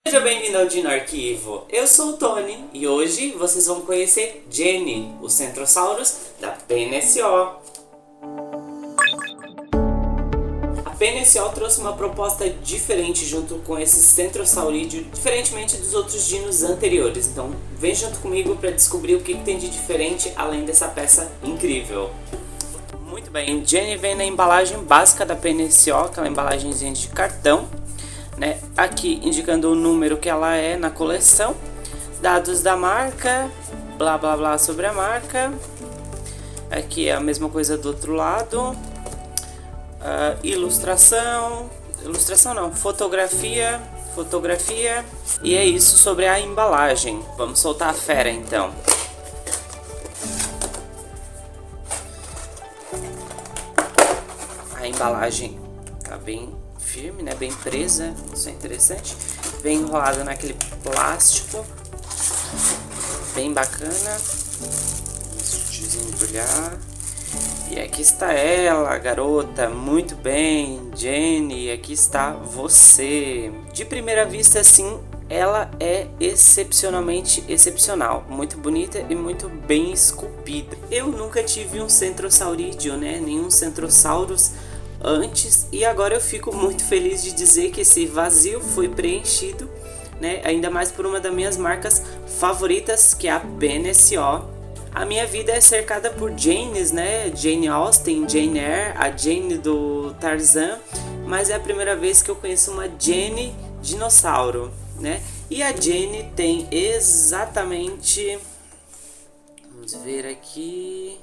Seja bem-vindo ao Dino Arquivo, eu sou o Tony e hoje vocês vão conhecer Jenny, o Centrosaurus da PNSO. A PNSO trouxe uma proposta diferente junto com esse Centrosaurídeo, diferentemente dos outros dinos anteriores, então vem junto comigo para descobrir o que tem de diferente além dessa peça incrível. Muito bem, Jenny vem na embalagem básica da PNSO, aquela embalagenzinha de cartão. Né? Aqui indicando o número que ela é na coleção, dados da marca, blá blá blá sobre a marca. Aqui é a mesma coisa do outro lado. Ilustração não, fotografia. E é isso sobre a embalagem. Vamos soltar a fera então. A embalagem tá bem firme, né? Bem presa, isso é interessante. Bem enrolada naquele plástico, bem bacana. Desembrulhar. E aqui está ela, garota, muito bem, Jenny. Aqui está você. De primeira vista, assim, ela é excepcionalmente excepcional, muito bonita e muito bem esculpida. Eu nunca tive um Centrosaurídeo, né? Nenhum Centrosaurus antes, e agora eu fico muito feliz de dizer que esse vazio foi preenchido, né? Ainda mais por uma das minhas marcas favoritas, que é a PNSO. A minha vida é cercada por Janes, né? Jane Austen, Jane Eyre, a Jane do Tarzan, mas é a primeira vez que eu conheço uma Jenny dinossauro, né? E a Jenny tem exatamente, vamos ver aqui,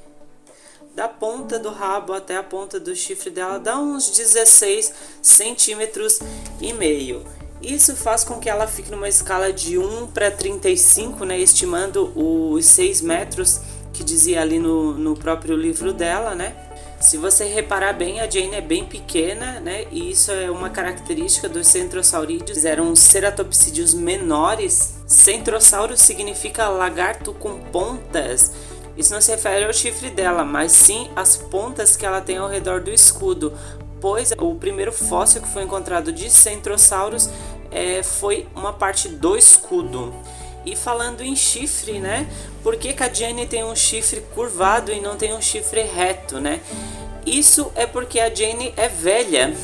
da ponta do rabo até a ponta do chifre dela dá uns 16 centímetros e meio. Isso faz com que ela fique numa escala de 1 para 35, né, estimando os 6 metros que dizia ali no próprio livro dela, né? Se você reparar bem, a Jane é bem pequena, né? E isso é uma característica dos centrosaurídeos. Eram ceratopsídeos menores. Centrossauro significa lagarto com pontas. Isso não se refere ao chifre dela, mas sim às pontas que ela tem ao redor do escudo, pois o primeiro fóssil que foi encontrado de Centrosaurus foi uma parte do escudo. E falando em chifre, né? Por que a Jenny tem um chifre curvado e não tem um chifre reto, né? Isso é porque a Jenny é velha.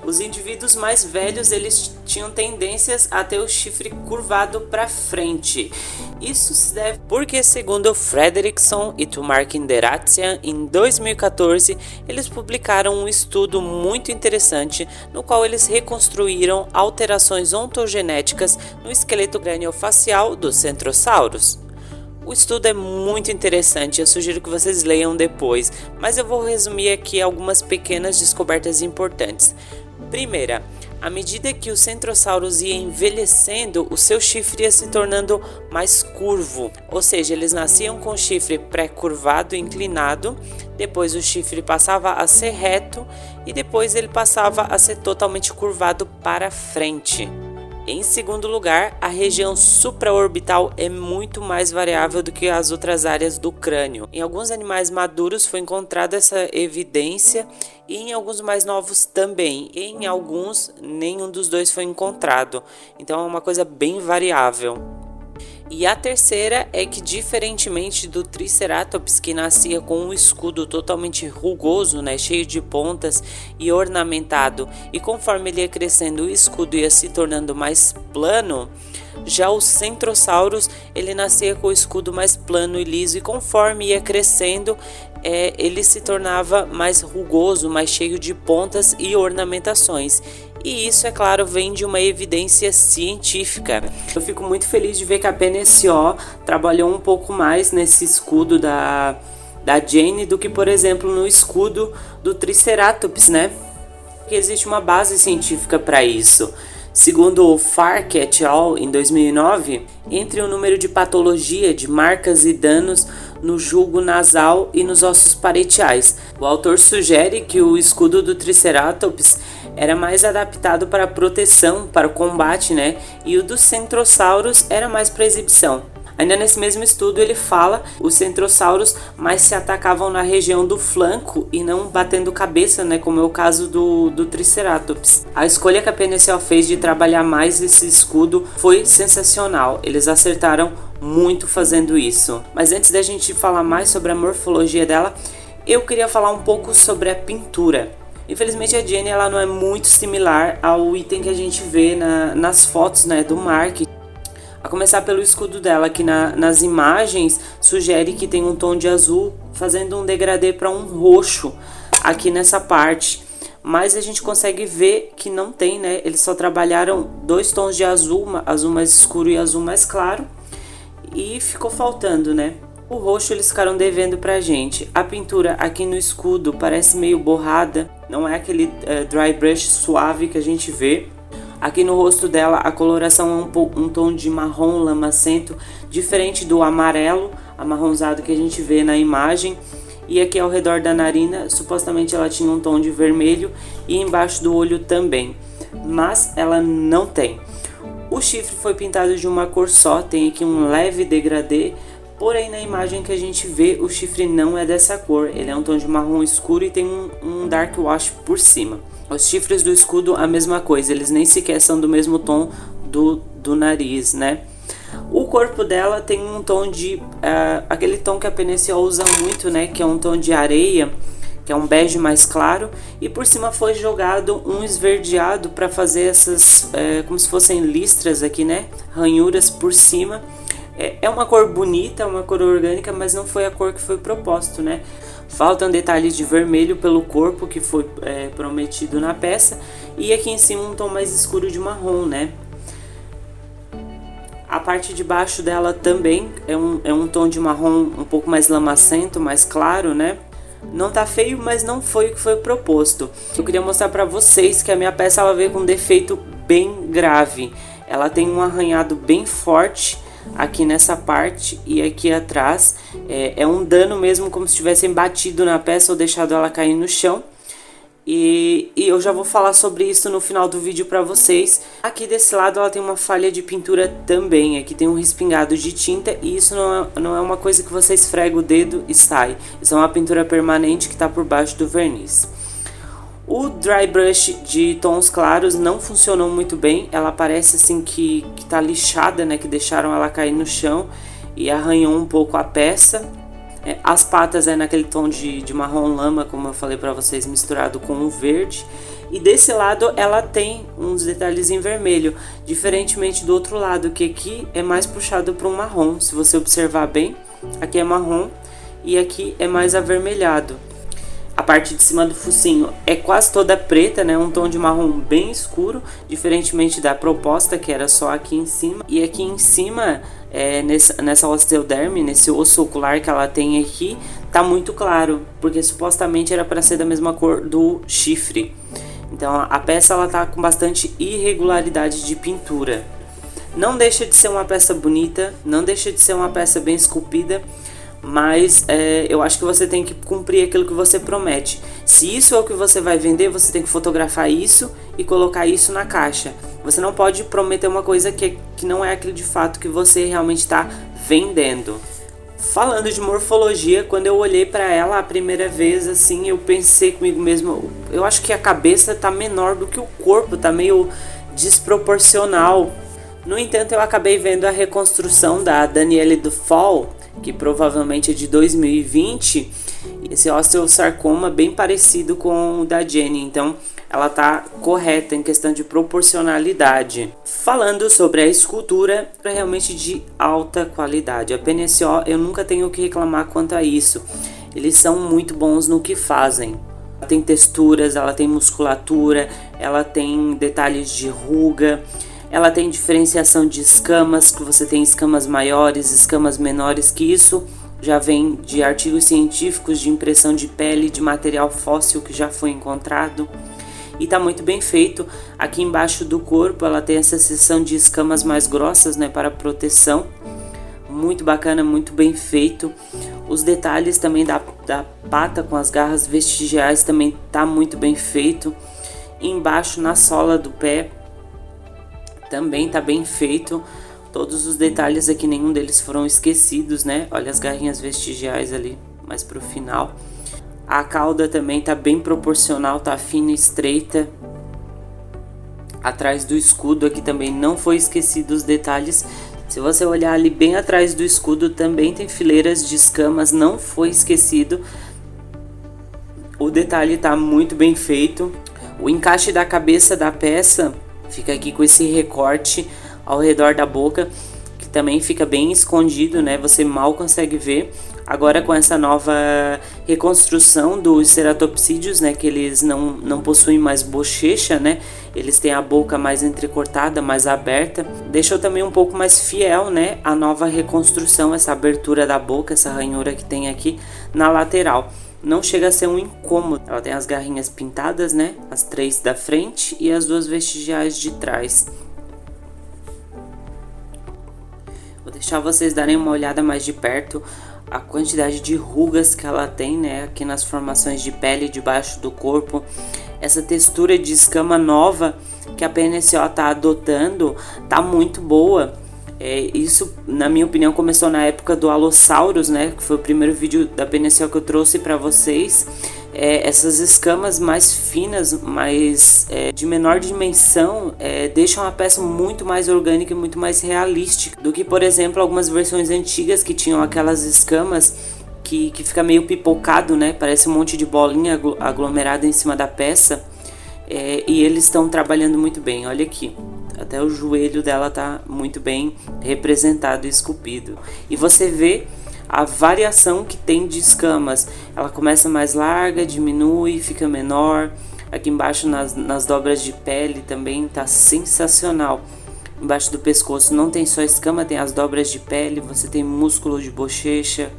Os indivíduos mais velhos, eles tinham tendências a ter o chifre curvado para frente. Isso se deve porque, segundo Fredrickson e Tumarkin-Deratsian, em 2014, eles publicaram um estudo muito interessante no qual eles reconstruíram alterações ontogenéticas no esqueleto craniofacial dos Centrosaurus. O estudo é muito interessante, eu sugiro que vocês leiam depois, mas eu vou resumir aqui algumas pequenas descobertas importantes. Primeira, à medida que o Centrosaurus ia envelhecendo, o seu chifre ia se tornando mais curvo, ou seja, eles nasciam com o chifre pré-curvado e inclinado, depois o chifre passava a ser reto e depois ele passava a ser totalmente curvado para frente. Em segundo lugar, a região supraorbital é muito mais variável do que as outras áreas do crânio. Em alguns animais maduros foi encontrada essa evidência e em alguns mais novos também. E em alguns, nenhum dos dois foi encontrado. Então é uma coisa bem variável. E a terceira é que, diferentemente do Triceratops, que nascia com um escudo totalmente rugoso, né, cheio de pontas e ornamentado, e conforme ele ia crescendo o escudo ia se tornando mais plano, já o Centrosaurus ele nascia com o escudo mais plano e liso, e conforme ia crescendo ele se tornava mais rugoso, mais cheio de pontas e ornamentações. E isso, é claro, vem de uma evidência científica. Eu fico muito feliz de ver que a PNSO trabalhou um pouco mais nesse escudo da Jane do que, por exemplo, no escudo do Triceratops, né? Porque existe uma base científica para isso. Segundo o Fark et al., em 2009, entre o número de patologia de marcas e danos no julgo nasal e nos ossos parietais, o autor sugere que o escudo do Triceratops era mais adaptado para proteção, para o combate, né? E o dos Centrosaurus era mais para exibição. Ainda nesse mesmo estudo ele fala os centrosauros mais se atacavam na região do flanco e não batendo cabeça, né, como é o caso do Triceratops. A escolha que a PNCO fez de trabalhar mais esse escudo foi sensacional, eles acertaram muito fazendo isso. Mas antes da gente falar mais sobre a morfologia dela, eu queria falar um pouco sobre a pintura. Infelizmente a Jenny ela não é muito similar ao item que a gente vê nas fotos, né, do marketing. A começar pelo escudo dela, que nas imagens sugere que tem um tom de azul, fazendo um degradê para um roxo aqui nessa parte. Mas a gente consegue ver que não tem, né? Eles só trabalharam 2 tons de azul, azul mais escuro e azul mais claro. E ficou faltando, né? O roxo eles ficaram devendo pra gente. A pintura aqui no escudo parece meio borrada, não é aquele dry brush suave que a gente vê. Aqui no rosto dela a coloração é um tom de marrom lamacento, diferente do amarelo amarronzado que a gente vê na imagem. E aqui ao redor da narina, supostamente ela tinha um tom de vermelho e embaixo do olho também, mas ela não tem. O chifre foi pintado de uma cor só, tem aqui um leve degradê, porém na imagem que a gente vê o chifre não é dessa cor, ele é um tom de marrom escuro e tem um dark wash por cima. Os chifres do escudo a mesma coisa, eles nem sequer são do mesmo tom do nariz, né? O corpo dela tem um tom de aquele tom que a PNCO usa muito, né? Que é um tom de areia, que é um bege mais claro, e por cima foi jogado um esverdeado para fazer essas como se fossem listras aqui, né? Ranhuras por cima. É uma cor bonita, uma cor orgânica, mas não foi a cor que foi proposto, né? Faltam detalhes de vermelho pelo corpo que foi prometido na peça, e aqui em cima um tom mais escuro de marrom, né? A parte de baixo dela também é um tom de marrom um pouco mais lamacento, mais claro, né? Não tá feio, mas não foi o que foi proposto. Eu queria mostrar pra vocês que a minha peça ela veio com um defeito bem grave. Ela tem um arranhado bem forte aqui nessa parte e aqui atrás. É um dano mesmo, como se tivessem batido na peça ou deixado ela cair no chão. E eu já vou falar sobre isso no final do vídeo pra vocês. Aqui desse lado ela tem uma falha de pintura também. Aqui tem um respingado de tinta e isso não é uma coisa que você esfrega o dedo e sai. Isso é uma pintura permanente que tá por baixo do verniz. O dry brush de tons claros não funcionou muito bem. Ela parece assim que tá lixada, né? Que deixaram ela cair no chão e arranhou um pouco a peça. As patas naquele tom de marrom lama, como eu falei pra vocês, misturado com o verde. E desse lado ela tem uns detalhes em vermelho, diferentemente do outro lado, que aqui é mais puxado para um marrom. Se você observar bem, aqui é marrom e aqui é mais avermelhado. A parte de cima do focinho é quase toda preta, né? Um tom de marrom bem escuro, diferentemente da proposta, que era só aqui em cima. E aqui em cima, nessa osteoderme, nesse osso ocular que ela tem aqui, tá muito claro, porque supostamente era para ser da mesma cor do chifre. Então a peça ela tá com bastante irregularidade de pintura. Não deixa de ser uma peça bonita, não deixa de ser uma peça bem esculpida, mas eu acho que você tem que cumprir aquilo que você promete. Se isso é o que você vai vender, você tem que fotografar isso e colocar isso na caixa. Você não pode prometer uma coisa que não é aquilo de fato que você realmente está vendendo. Falando de morfologia, quando eu olhei para ela a primeira vez, assim, eu pensei comigo mesmo, eu acho que a cabeça tá menor do que o corpo, tá meio desproporcional. No entanto, eu acabei vendo a reconstrução da Danielle Dufault, que provavelmente é de 2020, esse osteosarcoma bem parecido com o da Jenny, então ela tá correta em questão de proporcionalidade. Falando sobre a escultura, é realmente de alta qualidade. A PNCO eu nunca tenho o que reclamar quanto a isso, eles são muito bons no que fazem. Ela tem texturas, ela tem musculatura, ela tem detalhes de ruga, ela tem diferenciação de escamas, que você tem escamas maiores, escamas menores, que isso já vem de artigos científicos de impressão de pele, de material fóssil que já foi encontrado. E tá muito bem feito. Aqui embaixo do corpo ela tem essa seção de escamas mais grossas, né, para proteção. Muito bacana, muito bem feito. Os detalhes também da pata com as garras vestigiais também tá muito bem feito. E embaixo na sola do pé também tá bem feito. Todos os detalhes aqui, nenhum deles foram esquecidos, né? Olha as garrinhas vestigiais ali, mais pro final. A cauda também tá bem proporcional, tá fina e estreita. Atrás do escudo aqui também não foi esquecido os detalhes. Se você olhar ali bem atrás do escudo, também tem fileiras de escamas, não foi esquecido. O detalhe tá muito bem feito. O encaixe da cabeça da peça fica aqui com esse recorte ao redor da boca, que também fica bem escondido, né? Você mal consegue ver. Agora com essa nova reconstrução dos ceratopsídeos, né, que eles não possuem mais bochecha, né, eles têm a boca mais entrecortada, mais aberta, deixou também um pouco mais fiel, né, a nova reconstrução, essa abertura da boca, essa ranhura que tem aqui na lateral. Não chega a ser um incômodo. Ela tem as garrinhas pintadas, né, as 3 da frente e as 2 vestigiais de trás. Vou deixar vocês darem uma olhada mais de perto a quantidade de rugas que ela tem, né, aqui nas formações de pele debaixo do corpo. Essa textura de escama nova que a PNSO tá adotando tá muito boa. Isso, na minha opinião, começou na época do Allosaurus, né, que foi o primeiro vídeo da PNSO que eu trouxe para vocês. Essas escamas mais finas, mais de menor dimensão, deixam a peça muito mais orgânica e muito mais realística do que, por exemplo, algumas versões antigas que tinham aquelas escamas que fica meio pipocado, né? Parece um monte de bolinha aglomerada em cima da peça. E eles estão trabalhando muito bem. Olha aqui, até o joelho dela tá muito bem representado e esculpido. E você vê a variação que tem de escamas. Ela começa mais larga, diminui, fica menor. Aqui embaixo nas dobras de pele também tá sensacional. Embaixo do pescoço não tem só escama, tem as dobras de pele, você tem músculo de bochecha.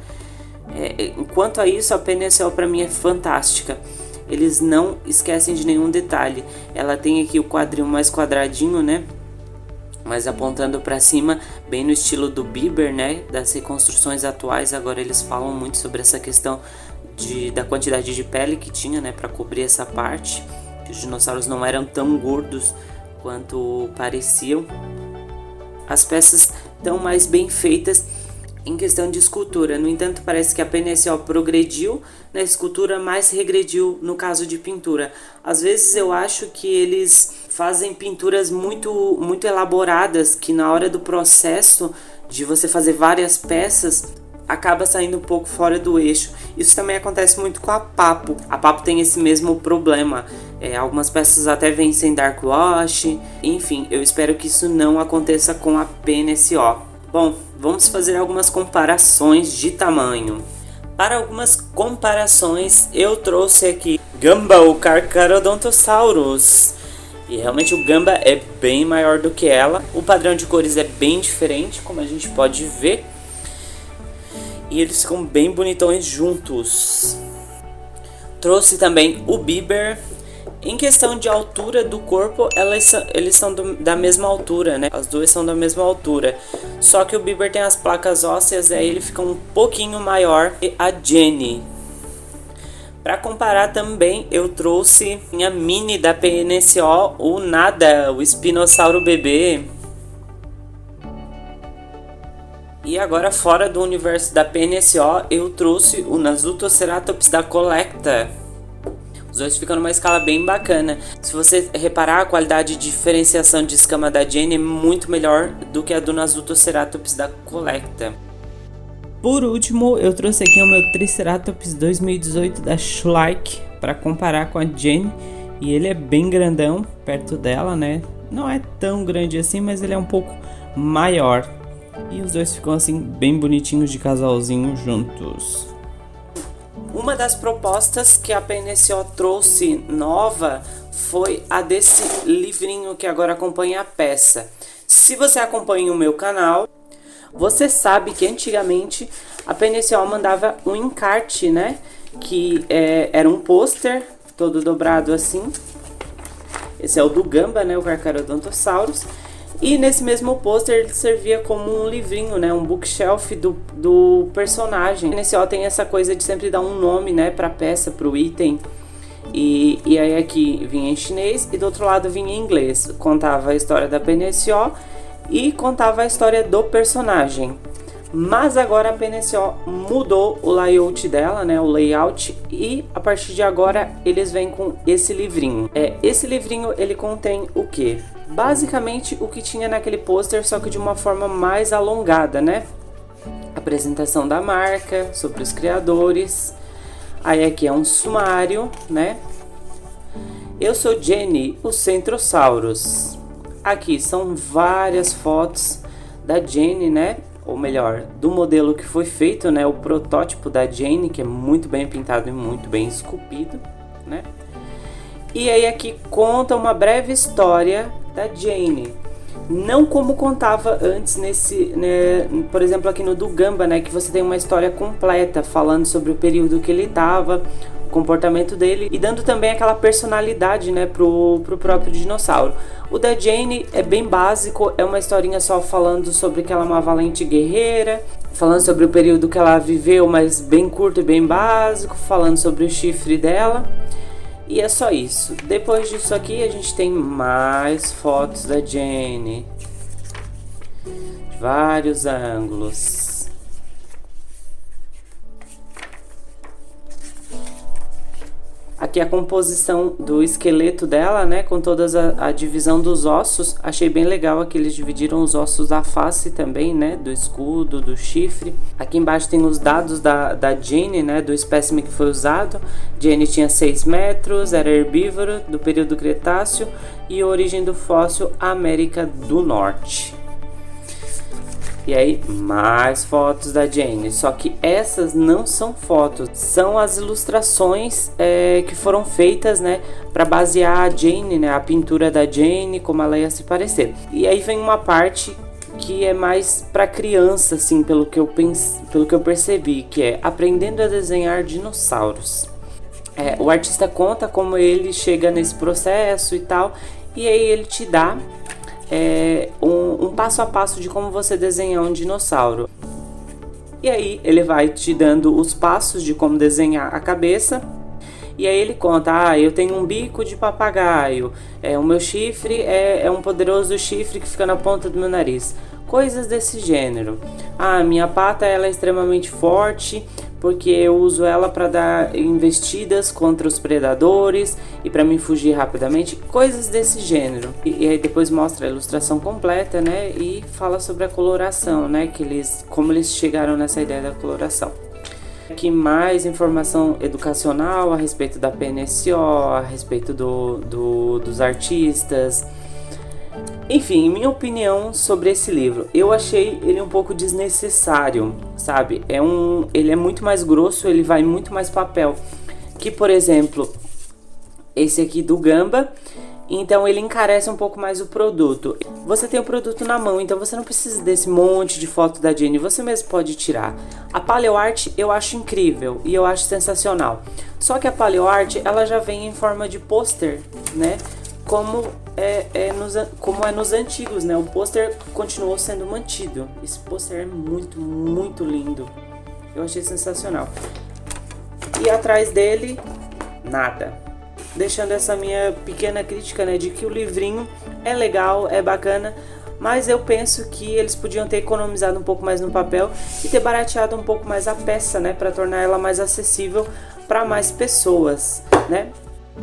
Enquanto a isso, a PNSO para mim é fantástica. Eles não esquecem de nenhum detalhe. Ela tem aqui o quadril mais quadradinho, né, mas apontando para cima, bem no estilo do Bieber, né, das reconstruções atuais. Agora eles falam muito sobre essa questão da quantidade de pele que tinha, né, para cobrir essa parte. Os dinossauros não eram tão gordos quanto pareciam. As peças estão mais bem feitas em questão de escultura. No entanto, parece que a PNSO progrediu na escultura, mas regrediu no caso de pintura. Às vezes eu acho que eles fazem pinturas muito, muito elaboradas, que na hora do processo de você fazer várias peças, acaba saindo um pouco fora do eixo. Isso também acontece muito com a Papo. A Papo tem esse mesmo problema. Algumas peças até vêm sem dark wash. Enfim, eu espero que isso não aconteça com a PNSO. Bom, vamos fazer algumas comparações de tamanho. Para algumas comparações, eu trouxe aqui Gamba, o Carcharodontosaurus. E realmente o Gamba é bem maior do que ela. O padrão de cores é bem diferente, como a gente pode ver. E eles ficam bem bonitões juntos. Trouxe também o Bieber. Em questão de altura do corpo, eles são da mesma altura, né? As duas são da mesma altura. Só que o Bieber tem as placas ósseas, aí ele fica um pouquinho maior que a Jenny. Para comparar também, eu trouxe minha mini da PNSO, o Nada, o espinossauro bebê. E agora, fora do universo da PNSO, eu trouxe o Nasutoceratops da Collecta. Os dois ficam numa escala bem bacana. Se você reparar, a qualidade de diferenciação de escama da Jenny é muito melhor do que a do Nasutoceratops da Collecta. Por último, eu trouxe aqui o meu Triceratops 2018 da Schleich para comparar com a Jenny. E ele é bem grandão perto dela, né? Não é tão grande assim, mas ele é um pouco maior. E os dois ficam assim bem bonitinhos de casalzinho juntos. Uma das propostas que a PNSO trouxe nova foi a desse livrinho que agora acompanha a peça. Se você acompanha o meu canal, você sabe que antigamente a PNSO mandava um encarte, né? Que era um pôster todo dobrado assim. Esse é o do Gamba, né? O Carcharodontosaurus. E nesse mesmo pôster ele servia como um livrinho, né, um bookshelf do personagem. A PNSO tem essa coisa de sempre dar um nome, né, pra peça, pro item. E aí aqui vinha em chinês e do outro lado vinha em inglês. Contava a história da PNSO e contava a história do personagem. Mas agora a PNSO mudou o layout dela, né, o layout, e a partir de agora eles vêm com esse livrinho. Esse livrinho ele contém o que? Basicamente o que tinha naquele pôster, só que de uma forma mais alongada, né? Apresentação da marca, sobre os criadores. Aí aqui é um sumário, né? Eu sou Jenny, o Centrosaurus. Aqui são várias fotos da Jenny, né? Ou melhor, do modelo que foi feito, né? O protótipo da Jenny, que é muito bem pintado e muito bem esculpido, né? E aí aqui conta uma breve história da Jenny. Não como contava antes por exemplo, aqui no do Gamba, né? Que você tem uma história completa falando sobre o período que ele estava, o comportamento dele e dando também aquela personalidade, né, pro próprio dinossauro. O da Jane é bem básico, é uma historinha só falando sobre que ela é uma valente guerreira, falando sobre o período que ela viveu, mas bem curto e bem básico, falando sobre o chifre dela. E é só isso. Depois disso aqui a gente tem mais fotos da Jane, de vários ângulos. Aqui a composição do esqueleto dela, né, com toda a divisão dos ossos. Achei bem legal aqui, eles dividiram os ossos da face também, né, do escudo, do chifre. Aqui embaixo tem os dados da Jane, né, do espécime que foi usado. Jane tinha 6 metros, era herbívoro do período Cretáceo e a origem do fóssil América do Norte. E aí, mais fotos da Jane, só que essas não são fotos, são as ilustrações que foram feitas, né, para basear a Jane, né, a pintura da Jane, como ela ia se parecer. E aí vem uma parte que é mais para criança, assim, pelo que eu percebi, que é aprendendo a desenhar dinossauros. O artista conta como ele chega nesse processo e tal, e aí ele te dá um passo a passo de como você desenhar um dinossauro. E aí ele vai te dando os passos de como desenhar a cabeça. E aí ele conta, eu tenho um bico de papagaio, o meu chifre é um poderoso chifre que fica na ponta do meu nariz. Coisas desse gênero. Minha pata ela é extremamente forte, porque eu uso ela para dar investidas contra os predadores e para me fugir rapidamente, coisas desse gênero. E aí depois mostra a ilustração completa, né, e fala sobre a coloração, né, como eles chegaram nessa ideia da coloração. Aqui mais informação educacional a respeito da PNSO, a respeito dos artistas. Enfim, minha opinião sobre esse livro, eu achei ele um pouco desnecessário, sabe? Ele é muito mais grosso, ele vai muito mais papel que, por exemplo, esse aqui do Gamba. Então ele encarece um pouco mais o produto. Você tem o produto na mão, então você não precisa desse monte de foto da Jenny, você mesmo pode tirar. A PaleoArt eu acho incrível e eu acho sensacional. Só que a PaleoArt ela já vem em forma de pôster, né? Como é nos antigos, né? O pôster continuou sendo mantido. Esse pôster é muito, muito lindo. Eu achei sensacional. E atrás dele, nada. Deixando essa minha pequena crítica, né? De que o livrinho é legal, é bacana, mas eu penso que eles podiam ter economizado um pouco mais no papel e ter barateado um pouco mais a peça, né? Para tornar ela mais acessível para mais pessoas, né?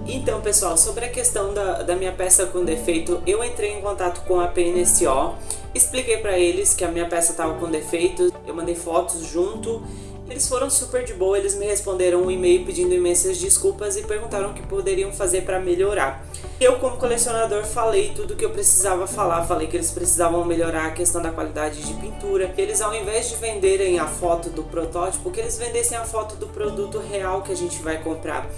Então, pessoal, sobre a questão da minha peça com defeito, eu entrei em contato com a PNSO, expliquei para eles que a minha peça estava com defeito, eu mandei fotos junto, eles foram super de boa, eles me responderam um e-mail pedindo imensas desculpas e perguntaram o que poderiam fazer para melhorar. Eu, como colecionador, falei tudo o que eu precisava falar, falei que eles precisavam melhorar a questão da qualidade de pintura, que eles ao invés de venderem a foto do protótipo, que eles vendessem a foto do produto real que a gente vai comprar.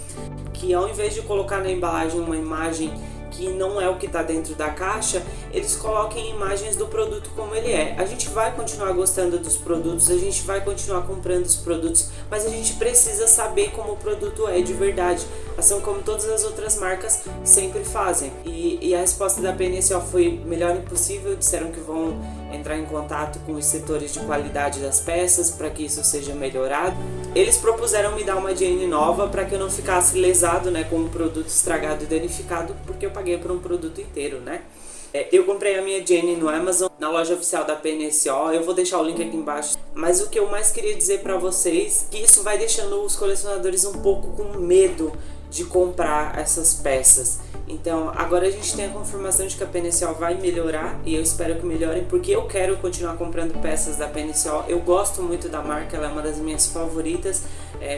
Que ao invés de colocar na embalagem uma imagem que não é o que está dentro da caixa, eles coloquem imagens do produto como ele é. A gente vai continuar gostando dos produtos, a gente vai continuar comprando os produtos, mas a gente precisa saber como o produto é de verdade, assim como todas as outras marcas sempre fazem. E a resposta da PNSO foi melhor impossível, disseram que vão entrar em contato com os setores de qualidade das peças para que isso seja melhorado. Eles propuseram me dar uma Jane nova para que eu não ficasse lesado, né, com um produto estragado e danificado, porque eu paguei por um produto inteiro, né? Eu comprei a minha Jenny no Amazon, na loja oficial da PNSO, eu vou deixar o link aqui embaixo. Mas o que eu mais queria dizer pra vocês, que isso vai deixando os colecionadores um pouco com medo de comprar essas peças. Então agora a gente tem a confirmação de que a PNSO vai melhorar, e eu espero que melhorem, porque eu quero continuar comprando peças da PNSO. Eu gosto muito da marca, ela é uma das minhas favoritas.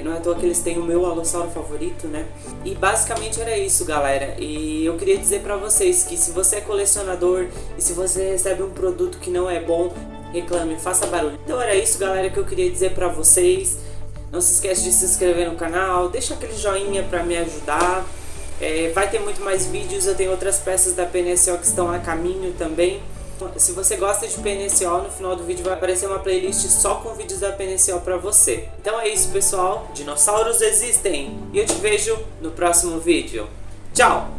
Não é à toa que eles têm o meu Alossauro favorito, né? E basicamente era isso, galera. E eu queria dizer pra vocês que se você é colecionador e se você recebe um produto que não é bom, reclame, faça barulho. Então era isso, galera, que eu queria dizer pra vocês. Não se esquece de se inscrever no canal, deixa aquele joinha pra me ajudar. Vai ter muito mais vídeos, eu tenho outras peças da PNSO que estão a caminho também. Se você gosta de PNSO, no final do vídeo vai aparecer uma playlist só com vídeos da PNSO pra você. Então é isso, pessoal, dinossauros existem, e eu te vejo no próximo vídeo. Tchau!